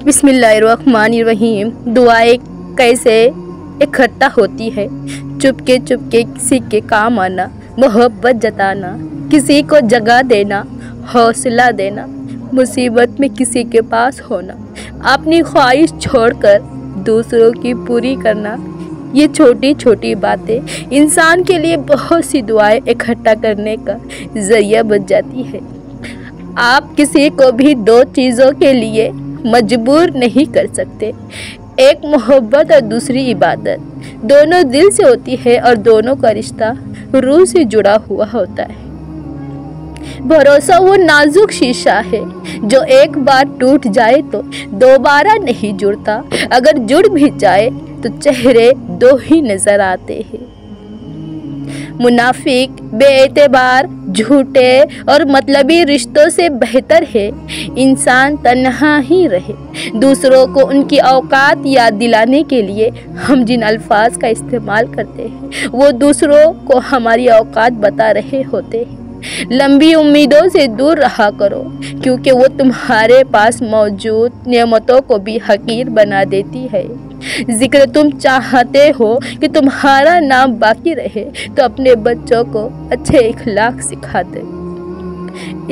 बिस्मिल्लाहिर्रहमानिर्रहीम। दुआएं कैसे इकट्ठा होती है। चुपके चुपके किसी के काम आना, मोहब्बत जताना, किसी को जगह देना, हौसला देना, मुसीबत में किसी के पास होना, अपनी ख्वाहिश छोड़कर दूसरों की पूरी करना, ये छोटी छोटी बातें इंसान के लिए बहुत सी दुआएं इकट्ठा करने का ज़रिया बन जाती है। आप किसी को भी दो चीज़ों के लिए मजबूर नहीं कर सकते, एक मोहब्बत और दूसरी इबादत। दोनों दिल से होती है और दोनों का रिश्ता रूह से जुड़ा हुआ होता है। भरोसा वो नाजुक शीशा है जो एक बार टूट जाए तो दोबारा नहीं जुड़ता, अगर जुड़ भी जाए तो चेहरे दो ही नजर आते हैं। मुनाफिक, बेएतबार, झूठे और मतलबी रिश्तों से बेहतर है इंसान तन्हा ही रहे। दूसरों को उनकी औकात याद दिलाने के लिए हम जिन अल्फाज का इस्तेमाल करते हैं वो दूसरों को हमारी औकात बता रहे होते हैं। लंबी उम्मीदों से दूर रहा करो क्योंकि वो तुम्हारे पास मौजूद नेमतों को भी हकीर बना देती है। जिक्र तुम चाहते हो कि तुम्हारा नाम बाकी रहे तो अपने बच्चों को अच्छे इखलाक सिखा दे।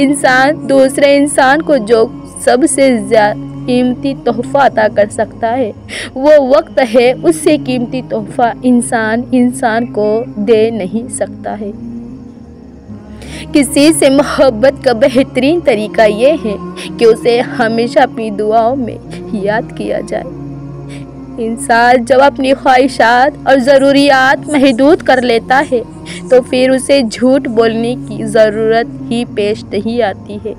इंसान दूसरे इंसान को जो सबसे ज्यादा कीमती तोहफा अता कर सकता है वो वक्त है, उससे कीमती तोहफा इंसान को दे नहीं सकता है। किसी से मोहब्बत का बेहतरीन तरीका ये है कि उसे हमेशा अपनी दुआओं में याद किया जाए। इंसान जब अपनी ख्वाहिशात और ज़रूरियात महदूद कर लेता है तो फिर उसे झूठ बोलने की ज़रूरत ही पेश नहीं आती है।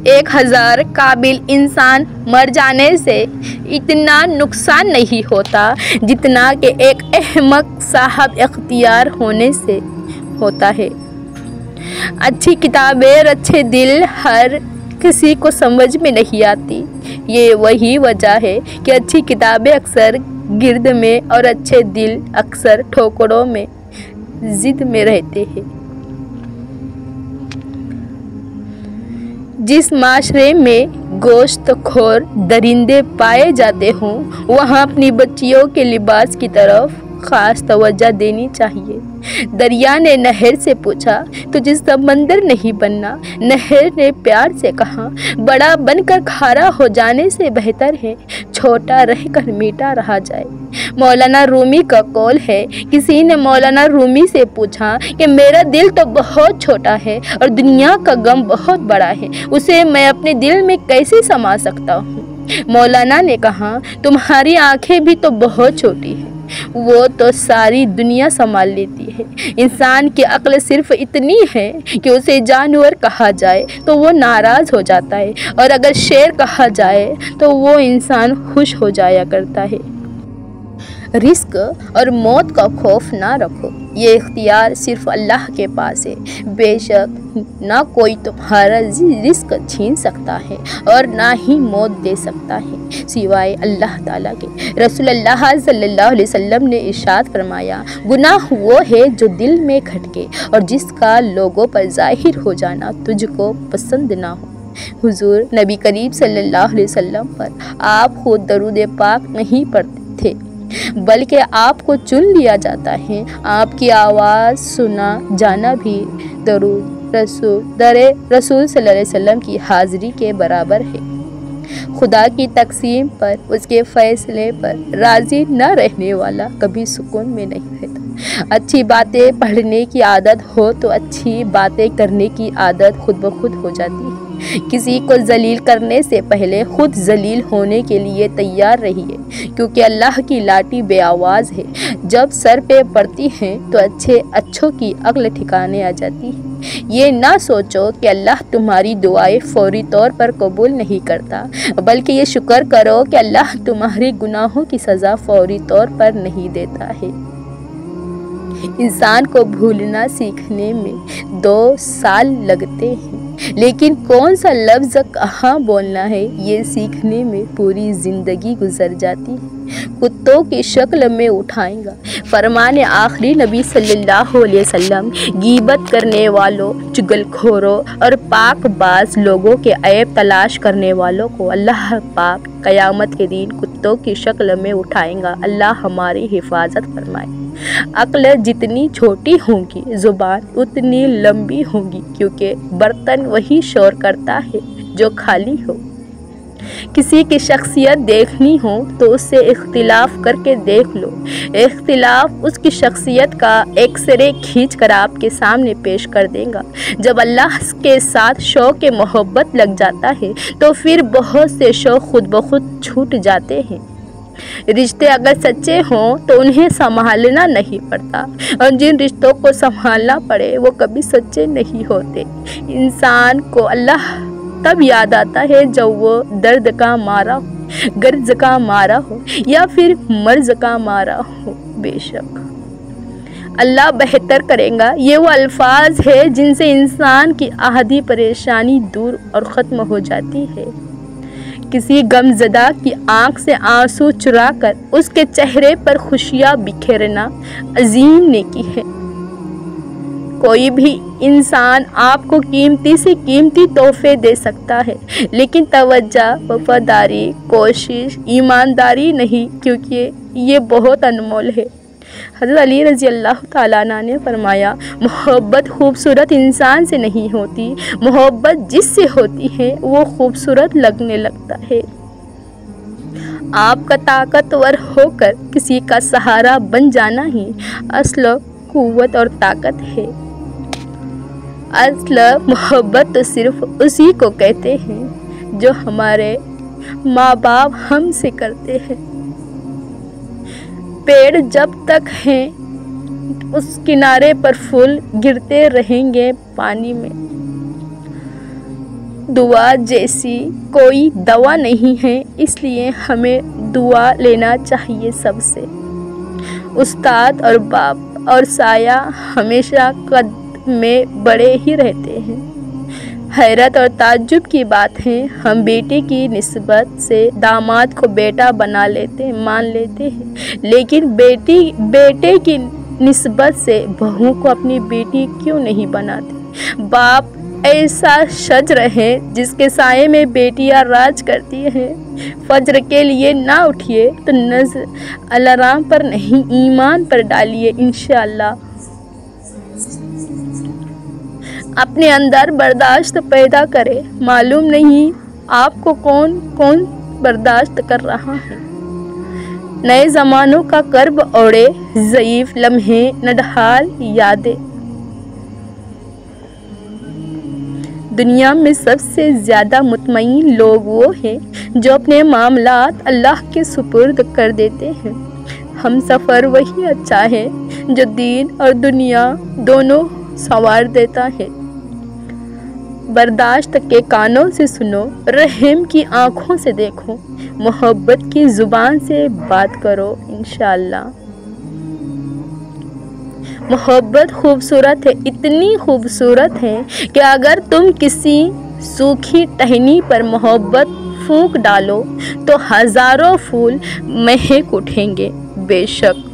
1000 काबिल इंसान मर जाने से इतना नुकसान नहीं होता जितना कि एक अहमक साहब इख्तियार होने से होता है। अच्छी किताबें और अच्छे दिल हर किसी को समझ में नहीं आती। ये वही वजह है कि अच्छी किताबें अक्सर गिर्द में और अच्छे दिल अक्सर ठोकरों में जिद में रहते हैं। जिस माशरे में गोश्तखोर दरिंदे पाए जाते हों वहाँ अपनी बच्चियों के लिबास की तरफ खास तवज्जो देनी चाहिए। दरिया ने नहर से पूछा तुझे समंदर नहीं बनना। नहर ने प्यार से कहा बड़ा बनकर खारा हो जाने से बेहतर है छोटा रहकर मीठा रहा जाए। मौलाना रूमी का कौल है, किसी ने मौलाना रूमी से पूछा कि मेरा दिल तो बहुत छोटा है और दुनिया का गम बहुत बड़ा है, उसे मैं अपने दिल में कैसे समा सकता हूँ। मौलाना ने कहा तुम्हारी आंखें भी तो बहुत छोटी हैं, वो तो सारी दुनिया संभाल लेती है। इंसान की अक्ल सिर्फ इतनी है कि उसे जानवर कहा जाए तो वो नाराज़ हो जाता है और अगर शेर कहा जाए तो वो इंसान खुश हो जाया करता है। रिस्क और मौत का खौफ ना रखो, ये इख्तियार सिर्फ अल्लाह के पास है। बेशक ना कोई तुम्हारा रिस्क छीन सकता है और ना ही मौत दे सकता है सिवाय अल्लाह ताला के। रसूलुल्लाह सल्लल्लाहु अलैहि वसल्लम ने इरशाद फरमाया गुनाह वो है जो दिल में खटके और जिसका लोगों पर जाहिर हो जाना तुझको पसंद ना हो। हुजूर नबी करीम सल्लल्लाहु अलैहि वसल्लम पर आप खुद दरूद पाक नहीं पढ़ते थे बल्कि आपको चुन लिया जाता है। आपकी आवाज़ सुना जाना भी दरूद रसूल सल्लल्लाहु अलैहि वसल्लम की हाज़िरी के बराबर है। खुदा की तकसीम पर, उसके फ़ैसले पर राज़ी न रहने वाला कभी सुकून में नहीं रहता। अच्छी बातें पढ़ने की आदत हो तो अच्छी बातें करने की आदत खुद ब खुद हो जाती है। किसी को जलील करने से पहले खुद जलील होने के लिए तैयार रहिए क्योंकि अल्लाह की लाठी बेआवाज़ है, जब सर पे पड़ती है तो अच्छों की अक्ल ठिकाने आ जाती है। ये ना सोचो कि अल्लाह तुम्हारी दुआएं फौरी तौर पर कबूल नहीं करता, बल्कि ये शुक्र करो कि अल्लाह तुम्हारे गुनाहों की सज़ा फौरी तौर पर नहीं देता है। इंसान को भूलना सीखने में 2 साल लगते हैं, लेकिन कौन सा लफ्ज़ कहाँ बोलना है ये सीखने में पूरी ज़िंदगी गुजर जाती है। कुत्तों की शक्ल में उठाएगा। फरमाने आखिरी नबी सल्लल्लाहु अलैहि वसल्लम गीबत करने वालों, चुगलखोरों और पाकबाज लोगों के ऐब तलाश करने वालों को अल्लाह पाक क़यामत के दिन कुत्तों की शक्ल में उठाएगा। अल्लाह हमारी हिफाजत फरमाए। अक्ल जितनी छोटी होगी ज़ुबान उतनी लंबी होगी, क्योंकि बर्तन वही शोर करता है जो खाली हो। किसी की शख्सियत देखनी हो तो उससे इख्तिलाफ करके देख लो। इख्तिलाफ उसकी शख्सियत का एक्सरे खींच कर आपके सामने पेश कर देगा। जब अल्लाह के साथ शौक़ मोहब्बत लग जाता है तो फिर बहुत से शौक़ खुद ब खुद छूट जाते हैं। रिश्ते अगर सच्चे हों तो उन्हें संभालना नहीं पड़ता, और जिन रिश्तों को संभालना पड़े वो कभी सच्चे नहीं होते। इंसान को अल्लाह तब याद आता है जब वो दर्द का मारा हो, गर्ज का मारा हो या फिर मर्ज का मारा हो। बेशक अल्लाह बेहतर करेगा। ये वो अल्फाज है जिनसे इंसान की आधी परेशानी दूर और ख़त्म हो जाती है। किसी गमज़दा की आँख से आंसू चुरा कर उसके चेहरे पर खुशियाँ बिखेरना अजीम नेकी है। कोई भी इंसान आपको कीमती से कीमती तोहफे दे सकता है, लेकिन तवज्जो, वफादारी, कोशिश, ईमानदारी नहीं, क्योंकि ये बहुत अनमोल है। हज़रत अली रज़ी अल्लाह ताला अन्हु ने फरमाया, मोहब्बत खूबसूरत इंसान से नहीं होती, मोहब्बत जिससे होती है वो खूबसूरत लगने लगता है। आपका ताकतवर होकर किसी का सहारा बन जाना ही असल कुव्वत और ताकत है। असल मोहब्बत तो सिर्फ उसी को कहते हैं जो हमारे माँ बाप हमसे करते हैं। पेड़ जब तक हैं उस किनारे पर फूल गिरते रहेंगे पानी में। दुआ जैसी कोई दवा नहीं है, इसलिए हमें दुआ लेना चाहिए सबसे। उस्ताद और बाप और साया हमेशा कद में बड़े ही रहते हैं। हैरत और ताज्जुब की बात है, हम बेटे की निस्बत से दामाद को बेटा बना लेते मान लेते हैं, लेकिन बेटे की निस्बत से बहू को अपनी बेटी क्यों नहीं बनाते। बाप ऐसा शज्र है जिसके साये में बेटियां राज करती हैं। फज्र के लिए ना उठिए तो नज़र अलार्म पर नहीं, ईमान पर डालिए इंशाअल्लाह। अपने अंदर बर्दाश्त पैदा करे। मालूम नहीं आपको कौन कौन बर्दाश्त कर रहा है। नए ज़मानों का कर्ब ओढ़े ज़ईफ़ लम्हे नढाल यादें। दुनिया में सबसे ज़्यादा मुतमईन लोग वो हैं जो अपने मामलात अल्लाह के सुपुर्द कर देते हैं। हम सफ़र वही अच्छा है जो दीन और दुनिया दोनों संवार देता है। बर्दाश्त के कानों से सुनो, रहम की आँखों से देखो, मोहब्बत की ज़ुबान से बात करो इंशाअल्लाह। मोहब्बत खूबसूरत है, इतनी खूबसूरत है कि अगर तुम किसी सूखी टहनी पर मोहब्बत फूंक डालो तो हज़ारों फूल महक उठेंगे। बेशक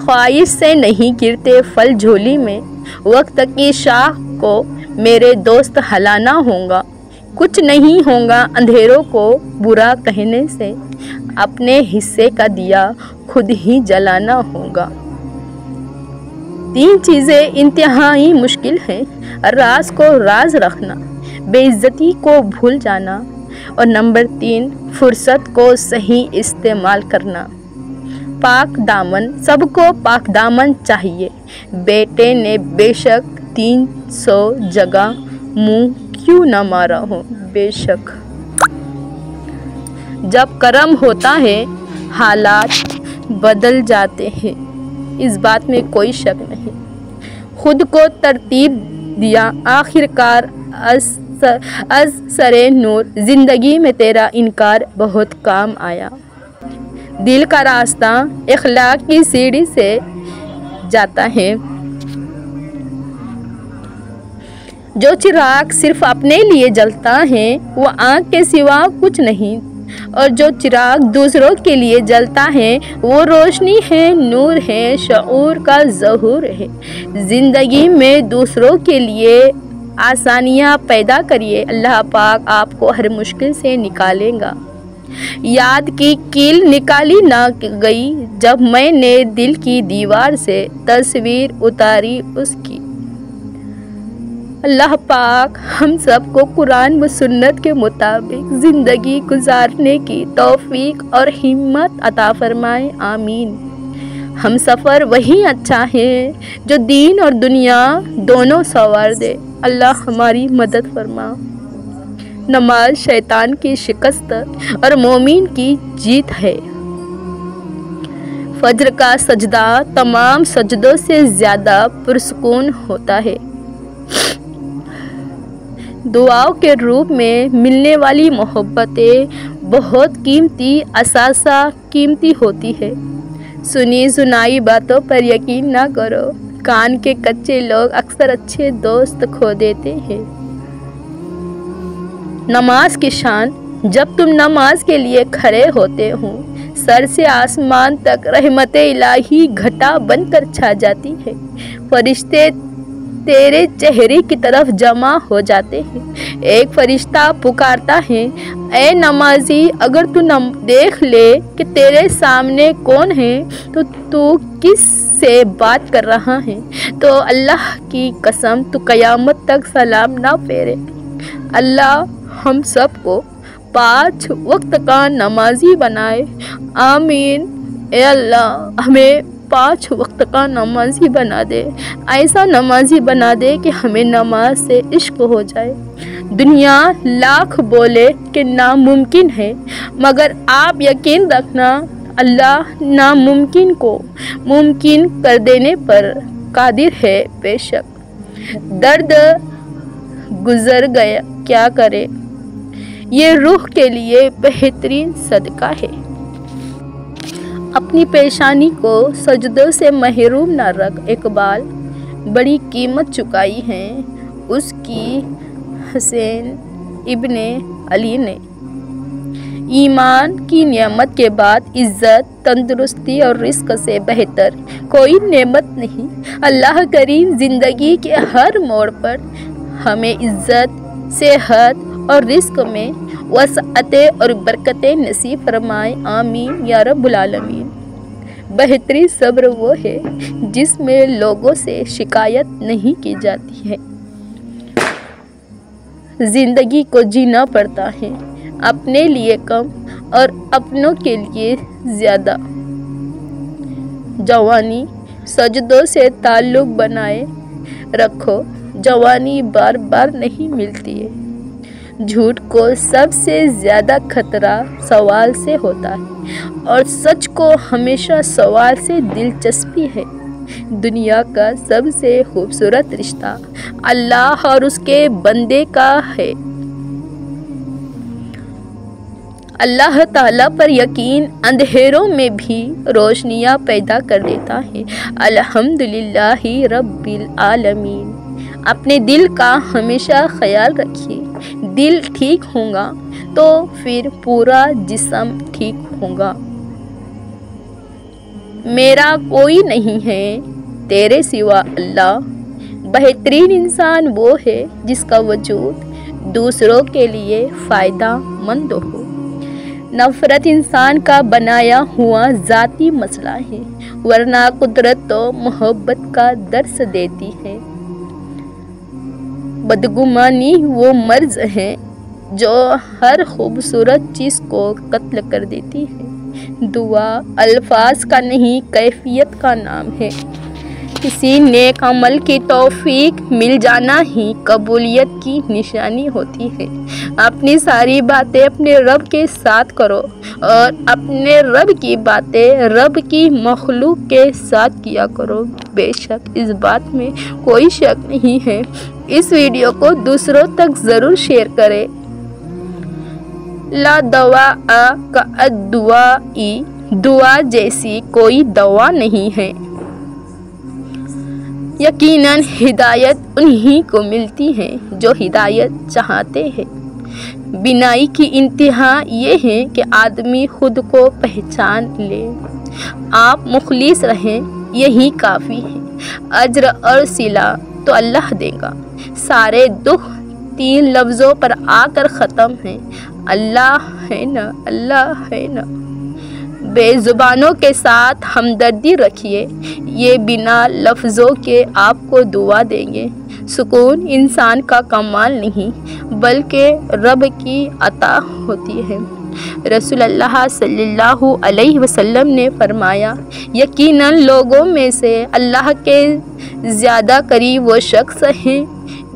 ख्वाहिश से नहीं गिरते फल झोली में, वक्त की शाख को मेरे दोस्त हलाना होगा। कुछ नहीं होगा अंधेरों को बुरा कहने से, अपने हिस्से का दिया खुद ही जलाना होगा। 3 चीज़ें इंतहाई मुश्किल हैं, राज को राज रखना, बेइज्जती को भूल जाना और नंबर 3 फुर्सत को सही इस्तेमाल करना। पाक दामन, सबको पाक दामन चाहिए। बेटे ने बेशक 300 जगह मुंह क्यों न मारा हो, बेशक जब कर्म होता है हालात बदल जाते हैं, इस बात में कोई शक नहीं। खुद को तरतीब दिया, आखिरकार अज़ सरे नूर, ज़िंदगी में तेरा इनकार बहुत काम आया। दिल का रास्ता इखलाक की सीढ़ी से जाता है। जो चिराग सिर्फ अपने लिए जलता है वो आँख के सिवा कुछ नहीं, और जो चिराग दूसरों के लिए जलता है वो रोशनी है, नूर है, शऊर का ज़हूर है। ज़िंदगी में दूसरों के लिए आसानियाँ पैदा करिए, अल्लाह पाक आपको हर मुश्किल से निकालेगा। याद की कील निकाली ना गई जब मैंने दिल की दीवार से तस्वीर उतारी उसकी। अल्लाह पाक हम सबको कुरान व सुन्नत के मुताबिक ज़िंदगी गुजारने की तौफीक और हिम्मत अता फरमाए, आमीन। हम सफ़र वही अच्छा है जो दीन और दुनिया दोनों संवार दे, अल्लाह हमारी मदद फरमा। नमाज शैतान की शिकस्त और मोमिन की जीत है। फज्र का सजदा तमाम सजदों से ज़्यादा पुरसुकून होता है। दुआओं के रूप में मिलने वाली मोहब्बतें बहुत कीमती, असासा कीमती होती है। सुनी सुनाई बातों पर यकीन ना करो, कान के कच्चे लोग अक्सर अच्छे दोस्त खो देते हैं। नमाज की शान, जब तुम नमाज के लिए खड़े होते हो सर से आसमान तक रहमत इलाही घटा बनकर छा जाती है। फरिश्ते तेरे चेहरे की तरफ जमा हो जाते हैं। एक फरिश्ता पुकारता है, ए नमाजी, अगर तू देख ले कि तेरे सामने कौन है तो तू किस से बात कर रहा है, तो अल्लाह की कसम तू क़यामत तक सलाम ना फेरे। अल्लाह हम सबको 5 वक्त का नमाजी बनाए, आमीन। ए अल्लाह हमें 5 वक्त का नमाजी बना दे, ऐसा नमाजी बना दे कि हमें नमाज से इश्क हो जाए। दुनिया लाख बोले कि नामुमकिन है, मगर आप यकीन रखना अल्लाह नामुमकिन को मुमकिन कर देने पर कादिर है। बेशक दर्द गुजर गया, क्या करे, ये रूह के लिए बेहतरीन सदका है। अपनी पेशानी को सजदों से महरूम न रख, इकबाल बड़ी कीमत चुकाई है उसकी हुसैन इब्ने अली ने। ईमान की नेमत के बाद इज़्ज़त, तंदुरुस्ती और रिस्क से बेहतर कोई नेमत नहीं। अल्लाह करीम ज़िंदगी के हर मोड़ पर हमें इज़्ज़त, सेहत और रिस्क में वसअतें और बरकतें नसीब फरमाए, आमीन या रब्बुल आलमीन। बेहतरीन सब्र वो है जिसमें लोगों से शिकायत नहीं की जाती है। ज़िंदगी को जीना पड़ता है, अपने लिए कम और अपनों के लिए ज़्यादा। जवानी सजदों से ताल्लुक़ बनाए रखो, जवानी बार बार नहीं मिलती है। झूठ को सबसे ज़्यादा खतरा सवाल से होता है और सच को हमेशा सवाल से दिलचस्पी है। दुनिया का सबसे खूबसूरत रिश्ता अल्लाह और उसके बंदे का है। अल्लाह ताला पर यकीन अंधेरों में भी रोशनियाँ पैदा कर देता है। अल्हम्दुलिल्लाहि रब्बिल आलमीन। अपने दिल का हमेशा ख्याल रखिए, दिल ठीक होगा तो फिर पूरा जिस्म ठीक होगा। मेरा कोई नहीं है तेरे सिवा अल्लाह। बेहतरीन इंसान वो है जिसका वजूद दूसरों के लिए फ़ायदा मंद हो। नफ़रत इंसान का बनाया हुआ ज़ाती मसला है, वरना कुदरत तो मोहब्बत का दर्स देती है। बदगुमानी वो मर्ज़ है जो हर खूबसूरत चीज़ को कत्ल कर देती है। दुआ अल्फाज का नहीं कैफियत का नाम है। किसी नेक अमल की तौफीक मिल जाना ही कबूलियत की निशानी होती है। अपनी सारी बातें अपने रब के साथ करो और अपने रब की बातें रब की मखलूक के साथ किया करो। बेशक इस बात में कोई शक नहीं है। इस वीडियो को दूसरों तक ज़रूर शेयर करें। ला दवा का अद्दुआई دعا جیسی کوئی دوا نہیں ہے۔ یقیناً ہدایت انہی کو ملتی ہے جو ہدایت چاہتے ہیں۔ بینائی کی انتہا یہ ہے کہ آدمی خود کو پہچان لے۔ آپ مخلص رہیں، یہی کافی ہے۔ اجر اور صلہ تو اللہ دے گا۔ سارے دکھ 3 لفظوں پر آ کر ختم ہیں، اللہ ہے نا، اللہ ہے نا۔ بے زبانوں کے ساتھ ہمدردی رکھیے، یہ بنا لفظوں کے آپ کو دعا دیں گے۔ سکون انسان کا کمال نہیں بلکہ رب کی عطا ہوتی ہے۔ رسول اللہ صلی اللہ علیہ وسلم نے فرمایا، یقیناً لوگوں میں سے اللہ کے زیادہ قریب وہ شخص ہے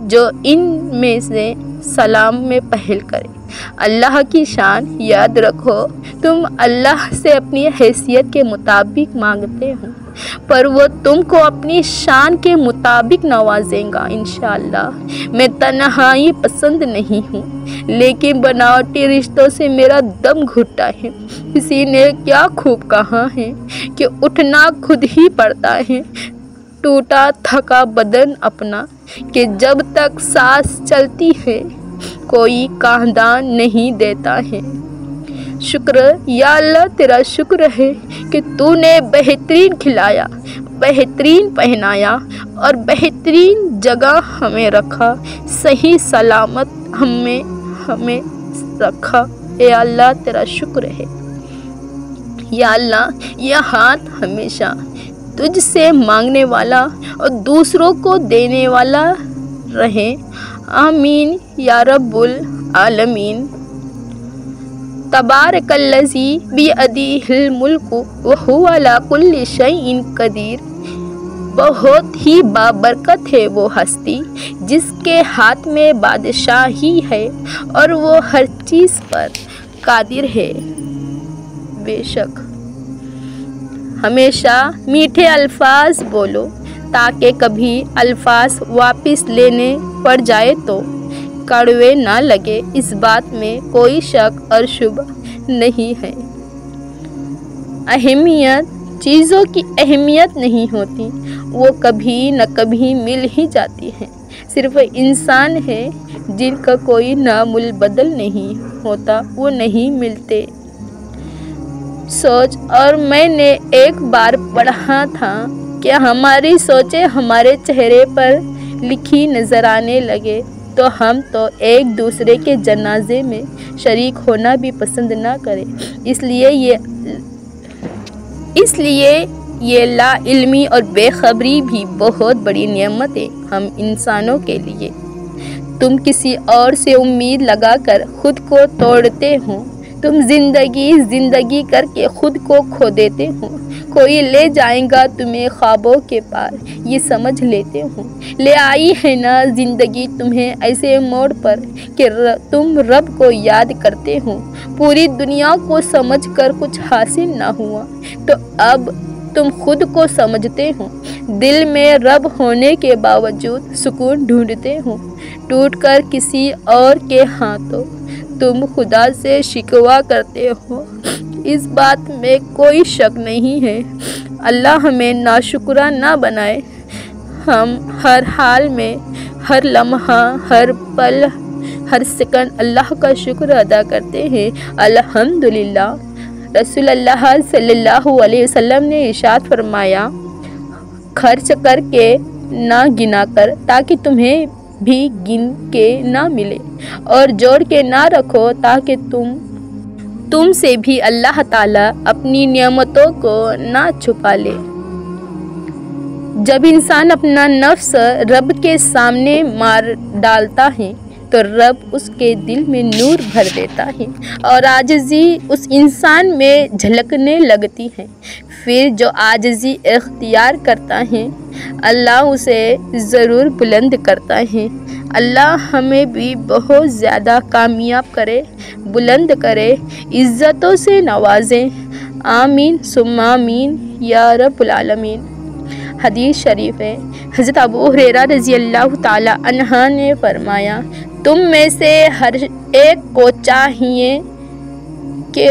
جو ان میں سے سلام میں پہل کرے۔ اللہ کی شان یاد رکھو، تم اللہ سے اپنی حیثیت کے مطابق مانگتے ہو، پر وہ تم کو اپنی شان کے مطابق نوازیں گا انشاءاللہ۔ میں تنہائی پسند نہیں ہوں، لیکن بناوٹی رشتوں سے میرا دم گھٹتا ہے۔ کسی نے کیا خوب کہا ہے کہ اٹھنا خود ہی پڑتا ہے، ٹوٹا تھکا بدن اپنا، کہ جب تک سانس چلتی ہے کوئی کاندان نہیں دیتا ہے۔ شکر یا اللہ تیرا شکر ہے کہ تو نے بہترین کھلایا، بہترین پہنایا اور بہترین جگہ ہمیں رکھا، صحیح سلامت ہمیں رکھا۔ اے اللہ تیرا شکر ہے۔ یا اللہ یہ ہاتھ ہمیشہ تجھ سے مانگنے والا اور دوسروں کو دینے والا رہے، آمین یا رب العالمین۔ تبارک الذی بیدہ الملک وہو علی کل شیء قدیر۔ بہت ہی بابرکت ہے وہ ہستی جس کے ہاتھ میں بادشاہی ہے اور وہ ہر چیز پر قادر ہے۔ بے شک ہمیشہ میٹھے الفاظ بولو تاکہ کبھی الفاظ واپس لینے پڑ جائے تو کڑوے نہ لگے، اس بات میں کوئی شک اور شبہ نہیں ہے۔ چیزوں کی اہمیت نہیں ہوتی، وہ کبھی نہ کبھی مل ہی جاتی ہیں۔ صرف انسان ہے جن کا کوئی نامل بدل نہیں ہوتا، وہ نہیں ملتے۔ سوچ، اور میں نے ایک بار پڑھا تھا کہ ہماری سوچیں ہمارے چہرے پر لکھی نظر آنے لگے تو ہم تو ایک دوسرے کے جنازے میں شریک ہونا بھی پسند نہ کریں۔ اس لیے یہ لا علمی اور بے خبری بھی بہت بڑی نعمت ہے ہم انسانوں کے لیے۔ تم کسی اور سے امید لگا کر خود کو توڑتے ہو، تم زندگی کر کے خود کو کھو دیتے ہو۔ کوئی لے جائے گا تمہیں خوابوں کے پار، یہ سمجھ لیتے ہو۔ لے آئی ہے نا زندگی تمہیں ایسے موڑ پر کہ تم رب کو یاد کرتے ہو۔ پوری دنیا کو سمجھ کر کچھ حاصل نہ ہوا تو اب تم خود کو سمجھتے ہو۔ دل میں رب ہونے کے باوجود سکون ڈھونڈتے ہو۔ ٹوٹ کر کسی اور کے ہاتھوں تم خدا سے شکوہ کرتے ہو، اس بات میں کوئی شک نہیں ہے۔ اللہ ہمیں ناشکرہ نہ بنائے۔ ہم ہر حال میں، ہر لمحہ، ہر پل، ہر سیکنڈ اللہ کا شکر ادا کرتے ہیں۔ الحمدللہ۔ رسول اللہ صلی اللہ علیہ وسلم نے ارشاد فرمایا، خرچ کر کے نہ گنا کر تاکہ تمہیں بھی گن کے نہ ملے، اور جوڑ کے نہ رکھو تاکہ تم سے بھی اللہ تعالیٰ اپنی نعمتوں کو نہ چھپا لے۔ جب انسان اپنا نفس رب کے سامنے مار ڈالتا ہے تو رب اس کے دل میں نور بھر دیتا ہے اور عاجزی اس انسان میں جھلکنے لگتی ہے۔ پھر جو عاجزی اختیار کرتا ہے اللہ اسے ضرور بلند کرتا ہے۔ اللہ ہمیں بھی بہت زیادہ کامیاب کرے، بلند کرے، عزتوں سے نوازے، آمین ثم آمین یا رب العالمین۔ حدیث شریف ہے، حضرت ابو ہریرہ رضی اللہ تعالی عنہ نے فرمایا، تم میں سے ہر ایک کو چاہیے کہ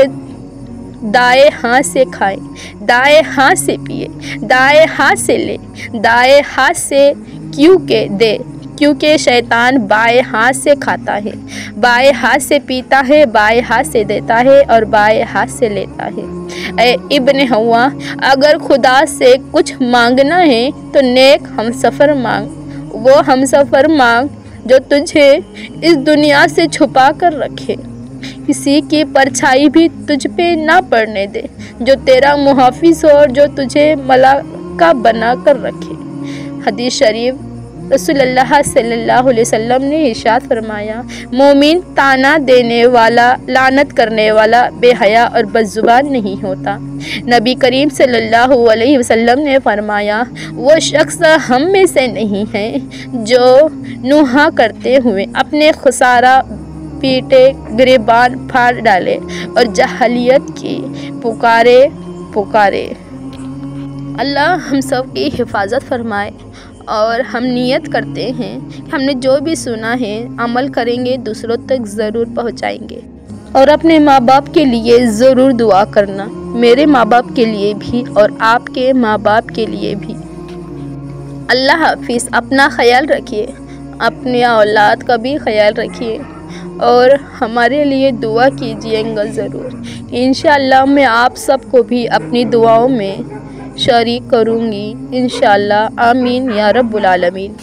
دائیں ہاتھ سے کھائیں، دائیں ہاتھ سے پیے، دائیں ہاتھ سے لے، دائیں ہاتھ سے کیونکہ شیطان بائیں ہاتھ سے کھاتا ہے، بائیں ہاتھ سے پیتا ہے، بائیں ہاتھ سے دیتا ہے اور بائیں ہاتھ سے لیتا ہے۔ اے ابن ہوا، اگر خدا سے کچھ مانگنا ہے تو نیک ہمسفر مانگ، وہ ہمسفر مانگ جو تجھے اس دنیا سے چھپا کر رکھے، کسی کی پرچھائی بھی تجھ پہ نہ پڑنے دے، جو تیرا محافظ ہو اور جو تجھے ملائکہ بنا کر رکھے۔ حدیث شریف رسول اللہ صلی اللہ علیہ وسلم نے ارشاد فرمایا، مومن طعنہ دینے والا، لعنت کرنے والا، بے حیا اور بد زبان نہیں ہوتا۔ نبی کریم صلی اللہ علیہ وسلم نے فرمایا، وہ شخص ہم میں سے نہیں ہے جو نوحہ کرتے ہوئے اپنے خسارہ پیٹے، گریبان پھاڑ ڈالے اور جاہلیت کی پکارے۔ اللہ ہم سب کی حفاظت فرمائے، اور ہم نیت کرتے ہیں کہ ہم نے جو بھی سنا ہے عمل کریں گے، دوسروں تک ضرور پہنچائیں گے، اور اپنے ماں باپ کے لیے ضرور دعا کرنا، میرے ماں باپ کے لیے بھی اور آپ کے ماں باپ کے لیے بھی۔ اللہ حافظ۔ اپنا خیال رکھیے، اپنی اولاد کا بھی خیال رکھیے، اور ہمارے لیے دعا کیجیے گا ضرور۔ انشاءاللہ میں آپ سب کو بھی اپنی دعاؤں میں شریک کروں گی انشاءاللہ۔ آمین یا رب العالمین۔